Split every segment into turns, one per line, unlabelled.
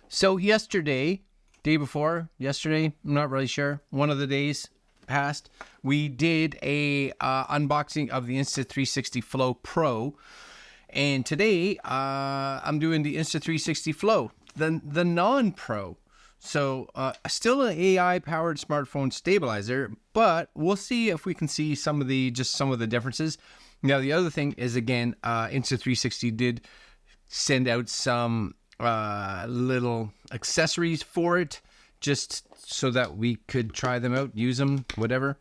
So yesterday, day before yesterday, I'm not really sure. One of the days past, we did a unboxing of the Insta360 Flow Pro, and today I'm doing the Insta360 Flow, the non-Pro. So still an AI-powered smartphone stabilizer, but we'll see if we can see some of the differences. Now the other thing is, again, Insta360 did send out some little accessories for it, just so that we could try them out, use them, whatever.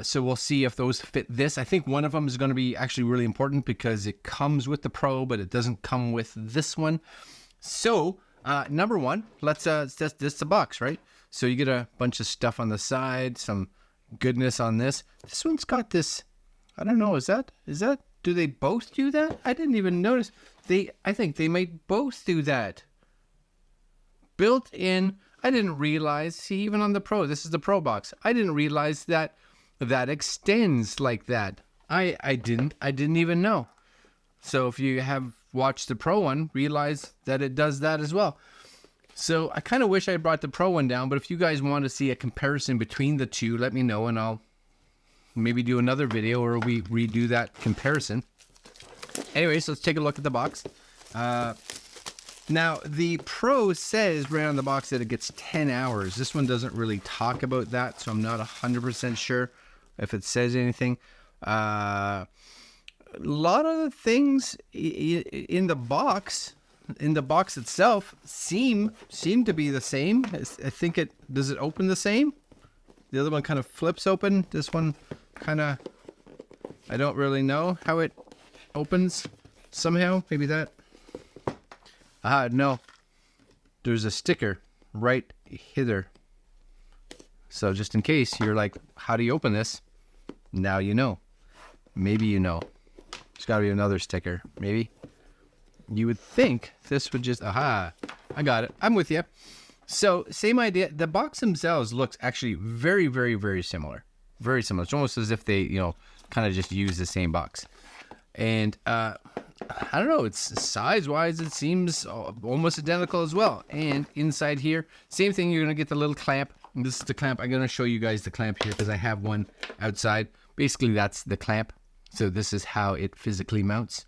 So we'll see if those fit this. I think one of them is going to be actually really important because it comes with the Pro, but it doesn't come with this one. So number one, let's this the box, right? So you get a bunch of stuff on the side, some goodness on this. This one's got this, I don't know, is that, do they both do that? I didn't even notice. I think they might both do that. Built in, I didn't realize, see, even on the Pro, this is the Pro box. I didn't realize that extends like that. I didn't even know. So if you have watched the Pro one, realize that it does that as well. So I kind of wish I brought the Pro one down, but if you guys want to see a comparison between the two, let me know and I'll maybe do another video where we redo that comparison. Anyways, let's take a look at the box. Now, the Pro says right on the box that it gets 10 hours. This one doesn't really talk about that, so I'm not 100% sure if it says anything. A lot of the things in the box itself seem to be the same. I think does it open the same? The other one kind of flips open. This one kind of, I don't really know how it opens somehow. Maybe that. No. There's a sticker right hither. So just in case you're like, how do you open this? Now you know. Maybe you know. There's got to be another sticker. Maybe. You would think this would just, I got it. I'm with you. So same idea. The box themselves looks actually very, very, very similar. Very similar. It's almost as if they, kind of just use the same box. And I don't know, it's size-wise, it seems almost identical as well. And inside here, same thing, you're going to get the little clamp. And this is the clamp. I'm going to show you guys the clamp here because I have one outside. Basically, that's the clamp. So this is how it physically mounts.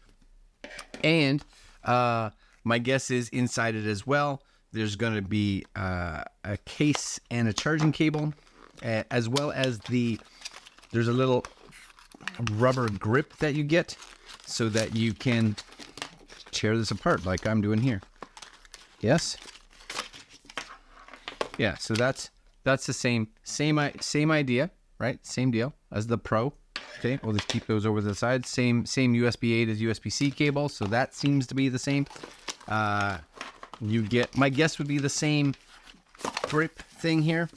And my guess is inside it as well, there's going to be a case and a charging cable, as well as there's a little rubber grip that you get so that you can tear this apart like I'm doing here. Yes? Yeah, so that's the same idea, right? Same deal as the Pro. Okay, we'll just keep those over to the side. Same USB A to USB-C cable, so that seems to be the same. You get, my guess would be the same grip thing here.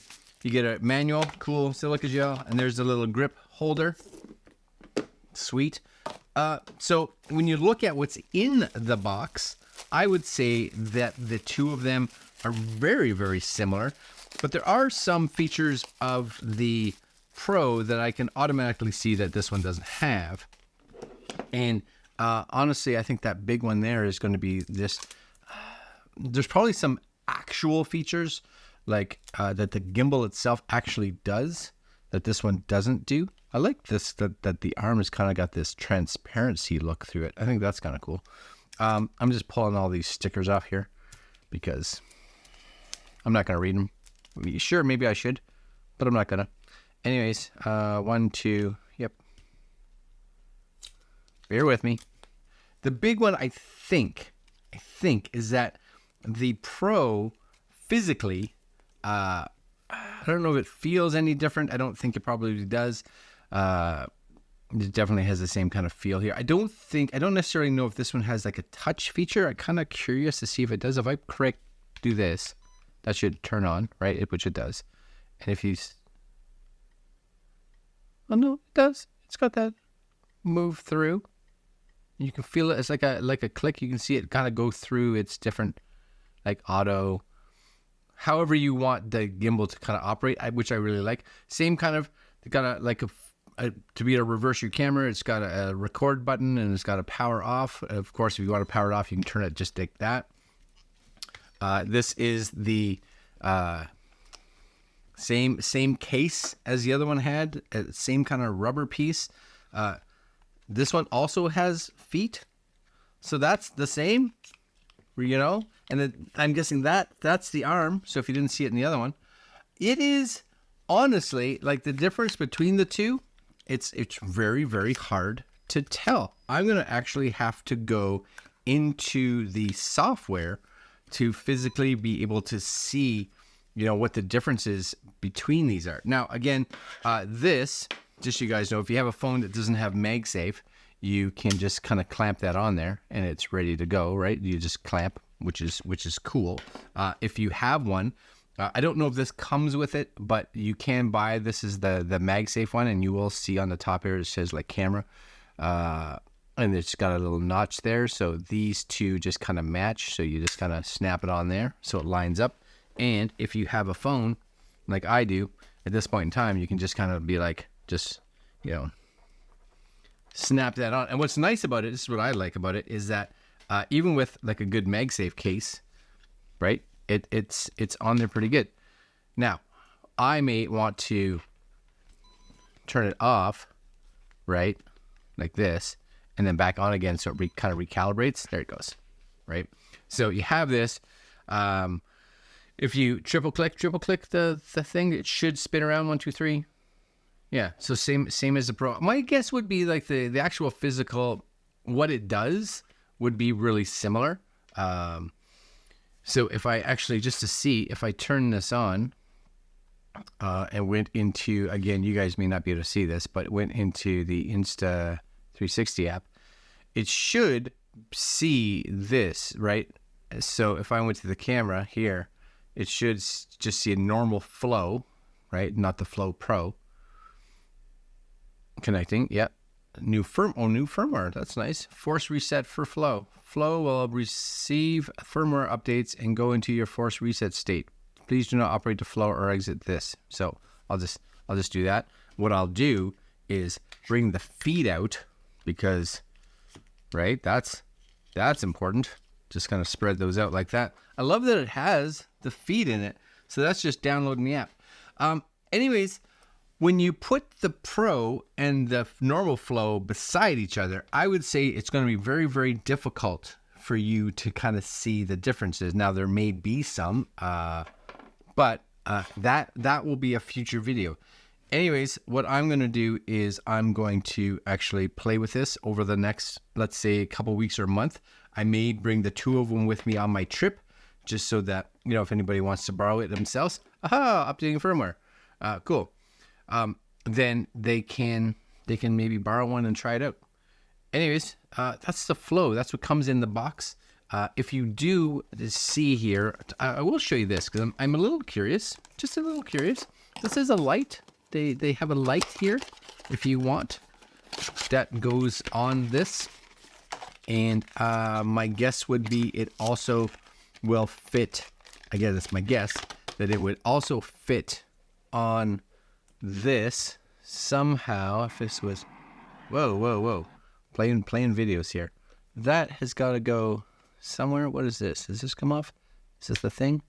You get a manual, cool silica gel, and there's a little grip holder. Sweet. So when you look at what's in the box, I would say that the two of them are very, very similar, but there are some features of the Pro that I can automatically see that this one doesn't have. And honestly, I think that big one there is going to be this. There's probably some actual features like that the gimbal itself actually does that this one doesn't do. I like this, that the arm has kind of got this transparency look through it. I think that's kind of cool. I'm just pulling all these stickers off here because I'm not going to read them. Sure, maybe I should, but I'm not going to. Anyways, 1, 2, yep. Bear with me. The big one, I think is that the Pro physically, I don't know if it feels any different. I don't think it probably does. It definitely has the same kind of feel here. I don't necessarily know if this one has like a touch feature. I'm kind of curious to see if it does. If I do this, that should turn on, right? Which it does. And if you, oh no, it does. It's got that move through. You can feel it. It's like a click. You can see it kind of go through its different, like auto, however you want the gimbal to kind of operate, which I really like. Same kind of, they got a, like to be able to reverse your camera, it's got a record button and it's got a power off. Of course, if you want to power it off, you can turn it just like that. This is the same case as the other one had, same kind of rubber piece. This one also has feet, so that's the same, you know. And then I'm guessing that's the arm. So if you didn't see it in the other one, it is honestly like the difference between the two. It's very, very hard to tell. I'm gonna actually have to go into the software to physically be able to see, you know, what the differences between these are. Now, again, this, just so you guys know, if you have a phone that doesn't have MagSafe, you can just kind of clamp that on there and it's ready to go, right? You just clamp, which is cool. If you have one, I don't know if this comes with it, but you can buy, this is the MagSafe one, and you will see on the top here, it says like camera, and it's got a little notch there. So these two just kind of match. So you just kind of snap it on there so it lines up. And if you have a phone like I do at this point in time, you can just kind of be like, just, you know, snap that on. And what's nice about it, this is what I like about it, is that even with like a good MagSafe case, right, it's on there pretty good. Now, I may want to turn it off, right, like this, and then back on again, so it kind of recalibrates. There it goes, right? So you have this. If you triple click the thing, it should spin around 1, 2, 3. Yeah, so same as the Pro. My guess would be like the actual physical, what it does would be really similar. So if I actually, just to see, if I turn this on and went into, again, you guys may not be able to see this, but it went into the Insta360 app, it should see this, right? So if I went to the camera here, it should just see a normal Flow, right? Not the Flow Pro. Connecting, yep. New firmware, that's nice. Force reset for Flow. Flow will receive firmware updates and go into your force reset state. Please do not operate the Flow or exit this. So I'll just do that. What I'll do is bring the feet out, because, right, that's important. Just kind of spread those out like that. I love that it has the feet in it. So that's just downloading the app. Anyways, when you put the Pro and the normal Flow beside each other, I would say it's going to be very, very difficult for you to kind of see the differences. Now, there may be some, but that will be a future video. Anyways, what I'm going to do is I'm going to actually play with this over the next, let's say, a couple weeks or a month. I may bring the two of them with me on my trip, just so that, you know, if anybody wants to borrow it themselves, updating firmware, cool. Then they can maybe borrow one and try it out. Anyways, that's the Flow. That's what comes in the box. If you do see here, I will show you this, because I'm a little curious, just a little curious. This is a light. They have a light here, if you want, that goes on this. And my guess would be it also will fit, again, that's my guess, that it would also fit on this somehow. If this was, whoa, playing videos here, that has got to go somewhere. What is this? Does this come off? Is this the thing?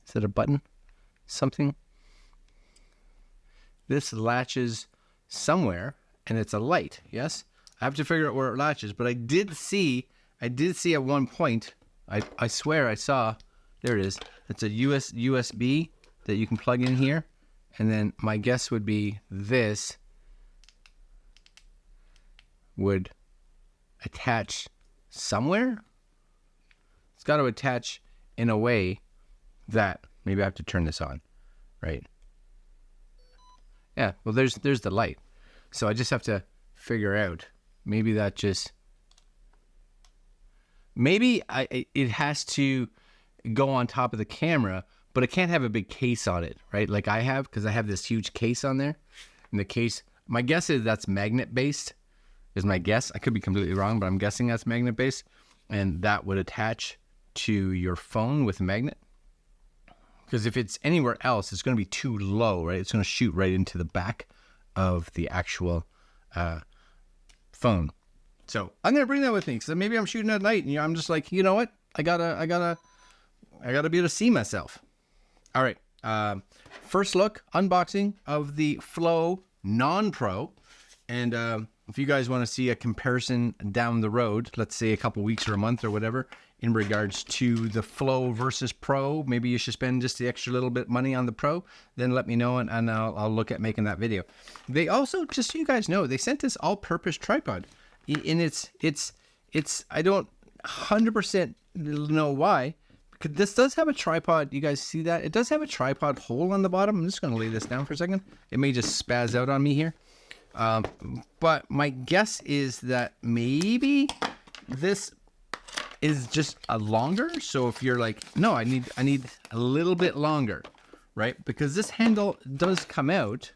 Is it a button? Something? This latches somewhere, and it's a light. Yes, I have to figure out where it latches. But I did see at one point, I swear I saw, there it is. It's a USB that you can plug in here. And then my guess would be this would attach somewhere. It's got to attach in a way that, maybe I have to turn this on, right? Yeah, well, there's the light. So I just have to figure out, maybe that just, maybe it has to go on top of the camera, but it can't have a big case on it, right? Like I have, because I have this huge case on there. And the case, my guess is that's magnet-based, is my guess. I could be completely wrong, but I'm guessing that's magnet-based. And that would attach to your phone with a magnet. Because if it's anywhere else, it's going to be too low, right? It's going to shoot right into the back of the actual phone. So I'm going to bring that with me, because maybe I'm shooting at night, and I'm just like, you know what? I gotta I got to be able to see myself. All right. First look, unboxing of the Flow Non-Pro. And if you guys want to see a comparison down the road, let's say a couple weeks or a month or whatever, in regards to the Flow versus Pro, maybe you should spend just the extra little bit money on the Pro, then let me know and I'll look at making that video. They also, just so you guys know, they sent this all-purpose tripod. And it's I don't 100% know why. Because this does have a tripod. You guys see that? It does have a tripod hole on the bottom. I'm just going to lay this down for a second. It may just spaz out on me here. But my guess is that maybe this is just a longer. So if you're like, no, I need a little bit longer, right? Because this handle does come out,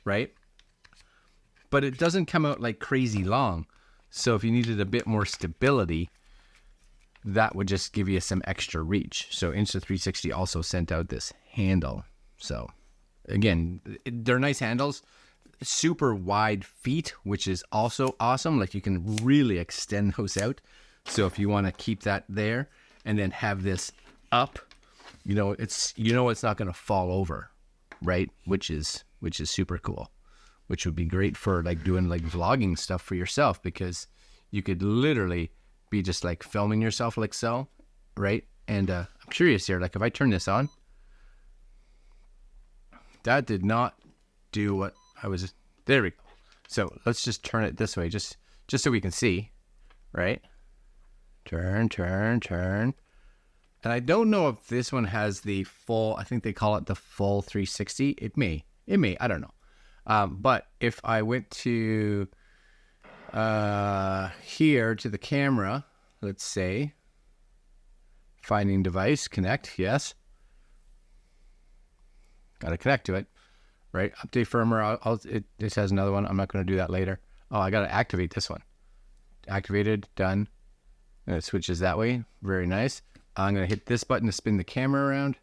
right? But it doesn't come out like crazy long. So if you needed a bit more stability, that would just give you some extra reach. So Insta360 also sent out this handle. So again, they're nice handles, super wide feet, which is also awesome. Like you can really extend those out. So if you want to keep that there and then have this up, it's not going to fall over, right? Which is super cool, which would be great for like doing like vlogging stuff for yourself, because you could literally be just like filming yourself like so, right? And I'm curious here, like if I turn this on, that did not do what I was, there we go. So let's just turn it this way, just so we can see, right? Turn. And I don't know if this one has the full, I think they call it the full 360. It may, I don't know. But if I went to here to the camera, let's say, finding device, connect, yes. Got to connect to it, right? Update firmware. This has another one. I'm not going to do that later. Oh, I got to activate this one. Activated, done. And it switches that way. Very nice. I'm going to hit this button to spin the camera around.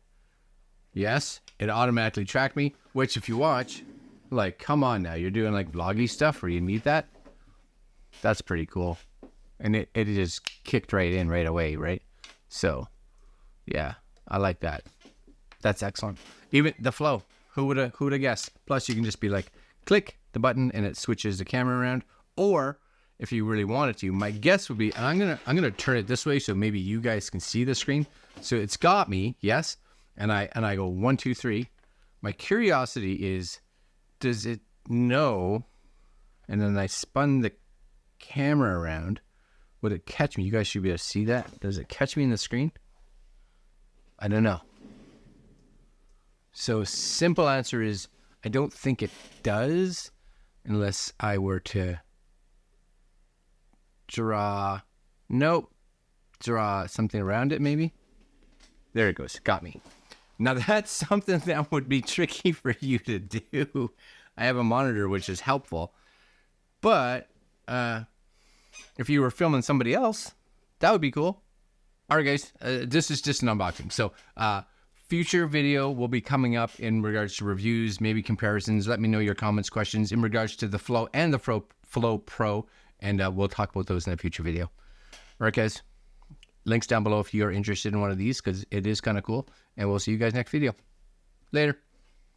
Yes, it automatically tracked me, which if you watch, like, come on now, you're doing like vloggy stuff where you need that. That's pretty cool. And it just kicked right in right away, right? So, yeah, I like that. That's excellent. Even the Flow, who would have guessed? Plus, you can just be like, click the button and it switches the camera around. Or if you really wanted to, my guess would be, and I'm gonna turn it this way so maybe you guys can see the screen. So it's got me, yes, and I go 1, 2, 3. My curiosity is, does it know? And then I spun the camera around. Would it catch me? You guys should be able to see that. Does it catch me in the screen? I don't know. So simple answer is I don't think it does, unless I were to draw something around it maybe. There it goes. Got me. Now that's something that would be tricky for you to do. I have a monitor, which is helpful, but if you were filming somebody else, that would be cool. All right, guys, this is just an unboxing. So future video will be coming up in regards to reviews, maybe comparisons. Let me know your comments, questions in regards to the Flow and the Flow Pro, and we'll talk about those in a future video. All right, guys, links down below if you are interested in one of these, because it is kind of cool, and we'll see you guys next video. Later.